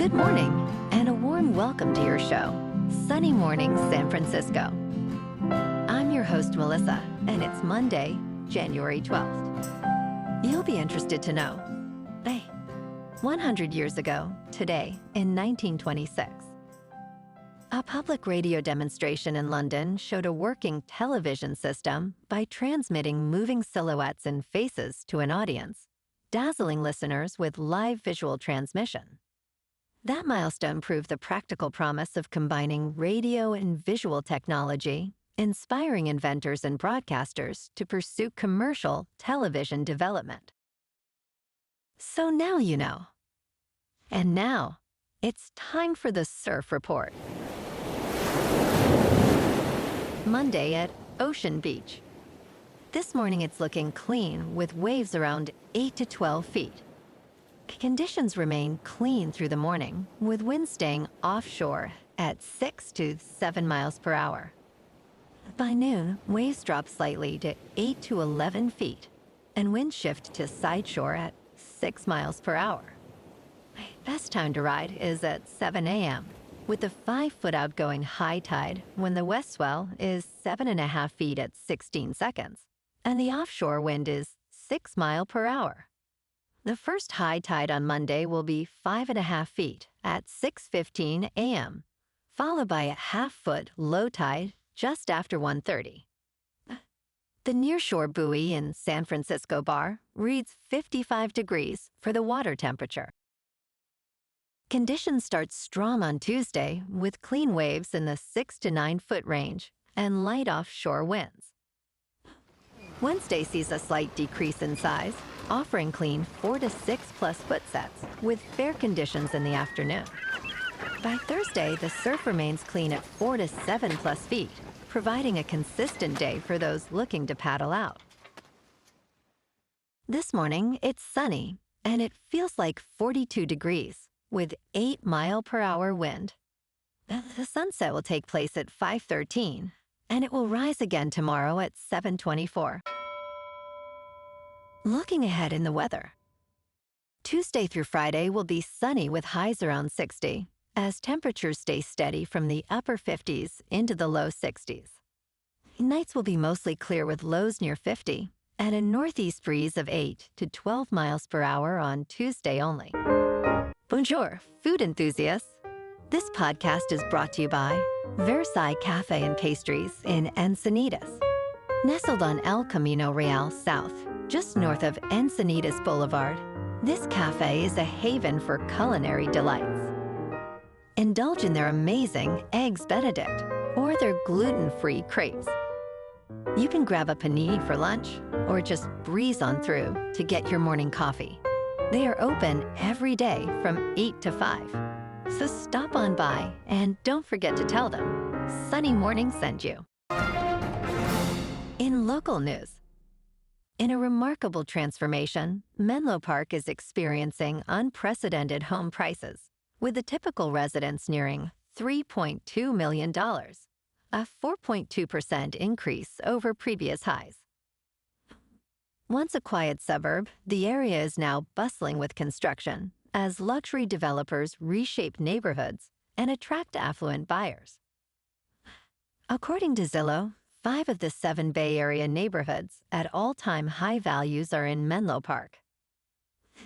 Good morning, and a warm welcome to your show, Sunny Mornings San Francisco. I'm your host, Melissa, and it's Monday, January 12th. You'll be interested to know, 100 years ago, today, in 1926, a public radio demonstration in London showed a working television system by transmitting moving silhouettes and faces to an audience, dazzling listeners with live visual transmission. That milestone proved the practical promise of combining radio and visual technology, inspiring inventors and broadcasters to pursue commercial television development. So now you know. And now, it's time for the Surf Report. Monday at Ocean Beach. This morning it's looking clean with waves around 8 to 12 feet. Conditions remain clean through the morning, with winds staying offshore at 6 to 7 miles per hour. By noon, waves drop slightly to 8 to 11 feet, and winds shift to sideshore at 6 miles per hour. Best time to ride is at 7 a.m., with the 5-foot outgoing high tide when the west swell is 7.5 feet at 16 seconds, and the offshore wind is 6 miles per hour. The first high tide on Monday will be 5.5 feet at 6:15 a.m., followed by a half-foot low tide just after 1:30. The nearshore buoy in San Francisco Bar reads 55 degrees for the water temperature. Conditions start strong on Tuesday with clean waves in the 6 to 9 foot range and light offshore winds. Wednesday sees a slight decrease in size, offering clean 4 to 6 plus foot sets with fair conditions in the afternoon. By Thursday, the surf remains clean at 4 to 7 plus feet, providing a consistent day for those looking to paddle out. This morning, it's sunny, and it feels like 42 degrees, with 8 mile per hour wind. The sunset will take place at 5:13, and it will rise again tomorrow at 7:24. Looking ahead in the weather. Tuesday through Friday will be sunny with highs around 60, as temperatures stay steady from the upper 50s into the low 60s. Nights will be mostly clear with lows near 50, and a northeast breeze of 8 to 12 miles per hour on Tuesday only. Bonjour, food enthusiasts. This podcast is brought to you by Versailles Cafe and Pastries in Encinitas. Nestled on El Camino Real South, just north of Encinitas Boulevard, this cafe is a haven for culinary delights. Indulge in their amazing Eggs Benedict or their gluten-free crepes. You can grab a panini for lunch or just breeze on through to get your morning coffee. They are open every day from 8 to 5. So stop on by and don't forget to tell them Sunny Morning sent you. In local news, in a remarkable transformation, Menlo Park is experiencing unprecedented home prices, with the typical residence nearing $3.2 million, a 4.2% increase over previous highs. Once a quiet suburb, the area is now bustling with construction as luxury developers reshape neighborhoods and attract affluent buyers. According to Zillow, 5 of the 7 Bay Area neighborhoods at all-time high values are in Menlo Park.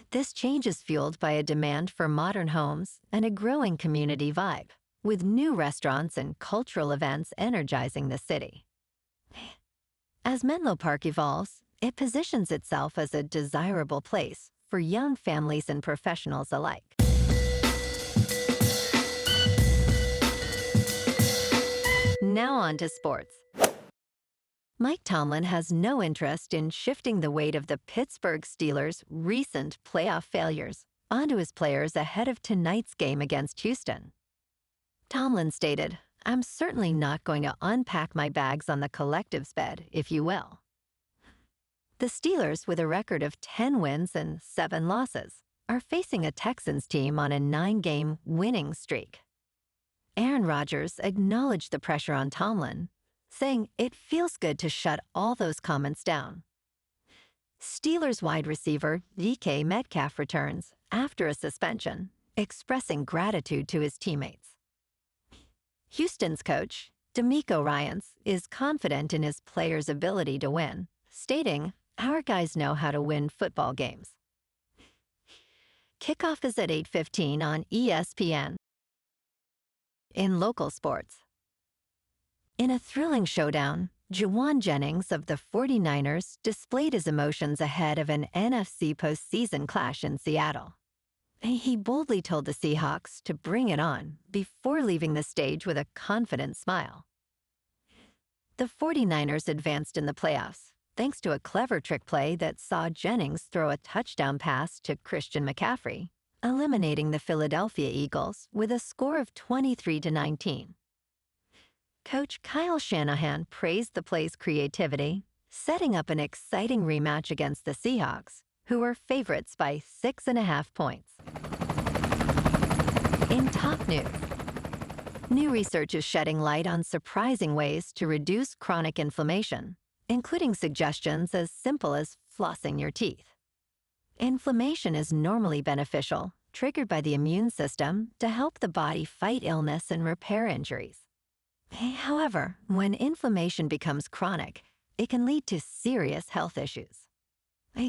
This change is fueled by a demand for modern homes and a growing community vibe, with new restaurants and cultural events energizing the city. As Menlo Park evolves, it positions itself as a desirable place for young families and professionals alike. Now on to sports. Mike Tomlin has no interest in shifting the weight of the Pittsburgh Steelers' recent playoff failures onto his players ahead of tonight's game against Houston. Tomlin stated, "I'm certainly not going to unpack my bags on the collective's bed, if you will." The Steelers, with a record of 10 wins and 7 losses, are facing a Texans team on a 9-game winning streak. Aaron Rodgers acknowledged the pressure on Tomlin, saying it feels good to shut all those comments down. Steelers wide receiver DK Metcalf returns after a suspension, expressing gratitude to his teammates. Houston's coach, D'Amico Ryans, is confident in his players' ability to win, stating, "Our guys know how to win football games." Kickoff is at 8:15 on ESPN. In local sports. In a thrilling showdown, Jauan Jennings of the 49ers displayed his emotions ahead of an NFC postseason clash in Seattle. He boldly told the Seahawks to bring it on before leaving the stage with a confident smile. The 49ers advanced in the playoffs thanks to a clever trick play that saw Jennings throw a touchdown pass to Christian McCaffrey, eliminating the Philadelphia Eagles with a score of 23-19. Coach Kyle Shanahan praised the play's creativity, setting up an exciting rematch against the Seahawks, who were favorites by 6.5 points. In top news, new research is shedding light on surprising ways to reduce chronic inflammation, including suggestions as simple as flossing your teeth. Inflammation is normally beneficial, triggered by the immune system to help the body fight illness and repair injuries. However, when inflammation becomes chronic, it can lead to serious health issues.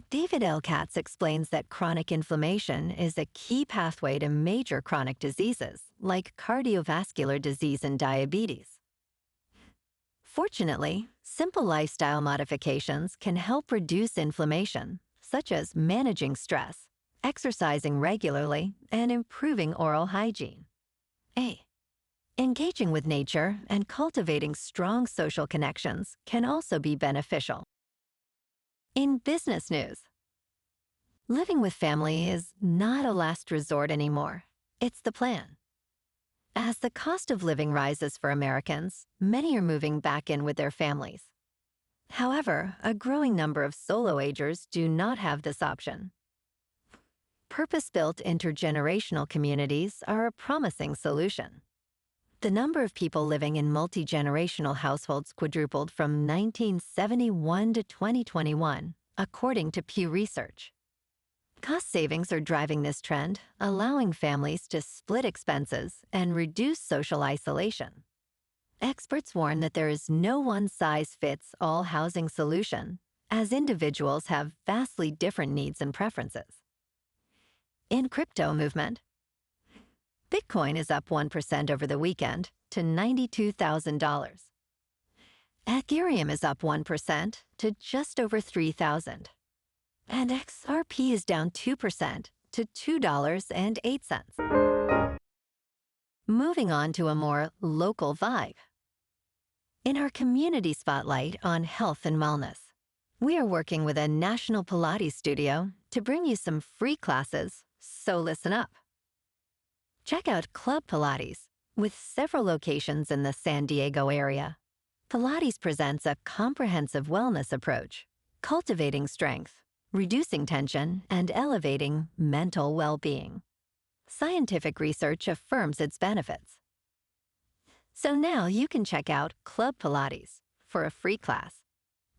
David L. Katz explains that chronic inflammation is a key pathway to major chronic diseases like cardiovascular disease and diabetes. Fortunately, simple lifestyle modifications can help reduce inflammation, such as managing stress, exercising regularly, and improving oral hygiene. Engaging with nature and cultivating strong social connections can also be beneficial. In business news, living with family is not a last resort anymore. It's the plan. As the cost of living rises for Americans, many are moving back in with their families. However, a growing number of solo-agers do not have this option. Purpose-built intergenerational communities are a promising solution. The number of people living in multi-generational households quadrupled from 1971 to 2021, according to Pew Research. Cost savings are driving this trend, allowing families to split expenses and reduce social isolation. Experts warn that there is no one-size-fits-all housing solution, as individuals have vastly different needs and preferences. In crypto movement, Bitcoin is up 1% over the weekend to $92,000. Ethereum is up 1% to just over $3,000. And XRP is down 2% to $2.08. Moving on to a more local vibe. In our community spotlight on health and wellness, we are working with a national Pilates studio to bring you some free classes, so listen up. Check out Club Pilates, with several locations in the San Diego area. Pilates presents a comprehensive wellness approach, cultivating strength, reducing tension, and elevating mental well-being. Scientific research affirms its benefits. So now you can check out Club Pilates for a free class,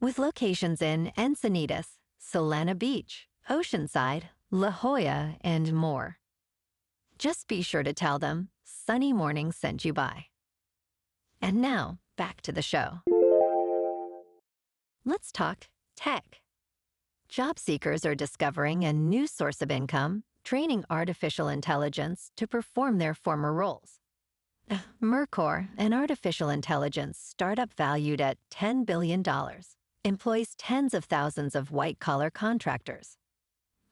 with locations in Encinitas, Solana Beach, Oceanside, La Jolla, and more. Just be sure to tell them Sunny Morning sent you by. And now, back to the show. Let's talk tech. Job seekers are discovering a new source of income, training artificial intelligence to perform their former roles. Mercor, an artificial intelligence startup valued at $10 billion, employs tens of thousands of white-collar contractors.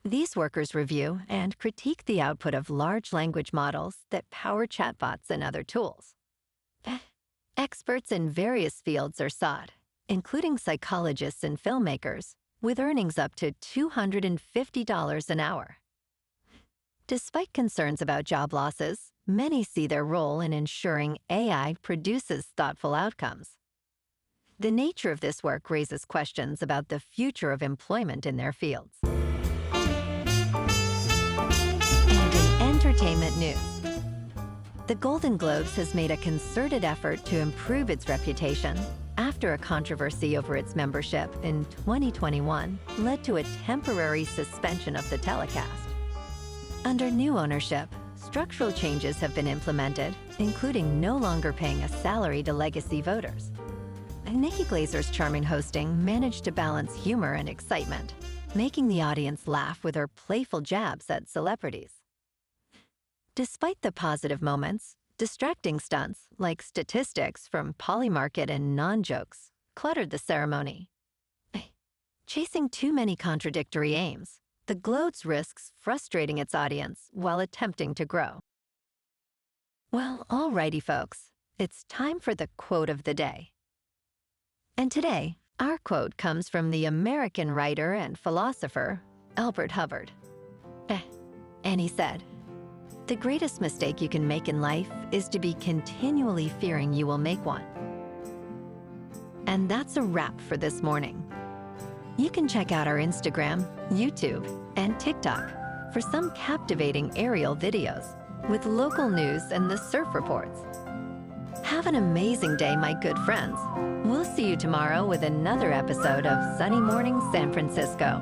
These workers review and critique the output of large language models that power chatbots and other tools. Experts in various fields are sought, including psychologists and filmmakers, with earnings up to $250 an hour. Despite concerns about job losses, many see their role in ensuring AI produces thoughtful outcomes. The nature of this work raises questions about the future of employment in their fields. Entertainment news. The Golden Globes has made a concerted effort to improve its reputation after a controversy over its membership in 2021 led to a temporary suspension of the telecast. Under new ownership, structural changes have been implemented, including no longer paying a salary to legacy voters. Nikki Glazer's charming hosting managed to balance humor and excitement, making the audience laugh with her playful jabs at celebrities. Despite the positive moments, distracting stunts like statistics from Polymarket and non-jokes cluttered the ceremony. Chasing too many contradictory aims, the Globe risks frustrating its audience while attempting to grow. Well, alrighty folks, it's time for the quote of the day. And today, our quote comes from the American writer and philosopher, Albert Hubbard. And he said, "The greatest mistake you can make in life is to be continually fearing you will make one." And that's a wrap for this morning. You can check out our Instagram, YouTube, and TikTok for some captivating aerial videos with local news and the surf reports. Have an amazing day, my good friends. We'll see you tomorrow with another episode of Sunny Morning San Francisco.